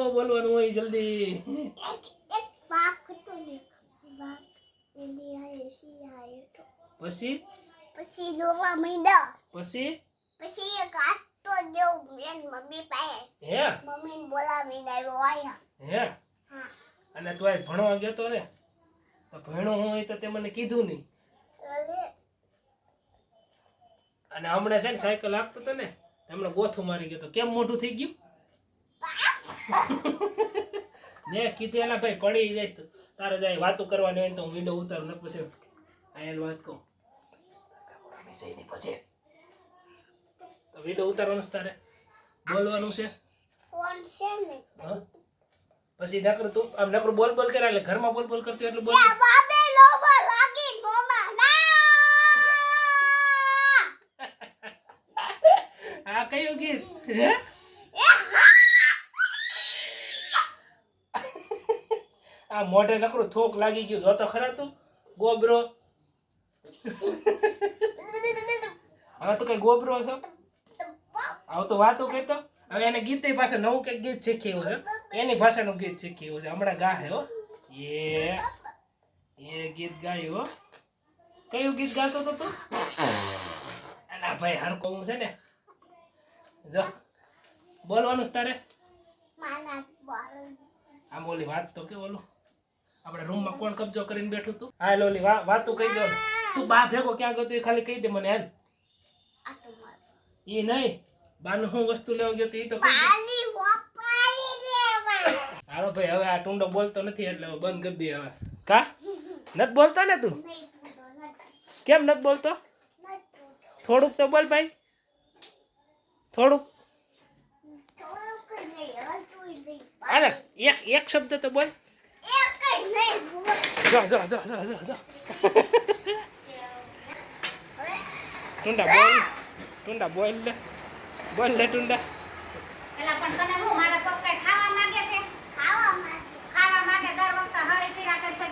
બોલવાનું હોય જલ્દી. એક વાક તો દેખ વાક એની આય સી આય તો પછી જોવા માંડ્યા પછી એક આટો જેવો બેન મમ્મી પાસે હે મમ્મીને બોલાવીને આવ્યો આયા હે હા અને તું આજ ભણવા ગયો તો ને તો ભણ્યો હોય તો તે મને કીધું નહીં. અરે અને હમણાં છે ને સાયકલ હાંકતો તો ને હમણાં ગોથું મારી ગયો તો કેમ મોઢું થઈ ગયું ને કીધું એલા ભાઈ પડી જાય તો તારે જાય વાતો કરવાની હોય તો હું વિડીયો ઉતારું ને પછી આયલ વાત કહું પછી તો વિડીયો ઉતારવાનું છે તારે બોલવાનું છે ફોન છે ને હા પછી નકર તું આમ નકર બોલ બોલ કરે એટલે ઘરમાં બોલ બોલ કરતી એટલે બોલ યા બાબે લોબો લાગી મોમા ના આ કયું ગીત હે આ મોઢે નકરું થોક લાગી ગયું જો તો ખરા તું ગોબરો હવે તો કઈ ગોબરો છો આવ તો વાતો કરતો હવે એને ગીત પાસે નવું કઈક ગીત શીખ્યું છે એની ભાષાનું ગીત શીખ્યું છે હમણાં ગા હે હો એ ગીત ગાયું હો કયું ગીત ગાતો તો તું ના ભાઈ હરકો હું છે ને જો બોલવાનું છે તારે માના બોલ આમ ઓલી વાત તો કે ઓલું આપણે રૂમમાં કોણ કબજો કરીને બેઠું તું હાલ ઓલી વાતું કહી દો તું બા ભેગો ક્યાં ગયો તું એ ખાલી કહી દે મને હાલ આટો માર ઈ નહીં બાનું હું વસ્તુ લેવા ગયો તો ઈ તો કહી દે. પાણી વપાઈ દેવા હાલો ભાઈ હવે આ ટુંડો બોલતો નથી એટલે હવે બંધ કરી દે હવે કા નત બોલતો ને તું નહીં પૂરો નથી કેમ નત બોલતો થોડુંક તો બોલ ભાઈ થોડુંક થોડુંક નહીં હલતું નહીં હાલે એક શબ્દ તો બોલ એક નહીં બોલ જો ટુંડા બોલ લે ટુંડા એલા પણ તને હું મારા પગ કઈ ખાવા માંગે છે ખાવા માંગે દર વખતે હળી કર્યા કરશો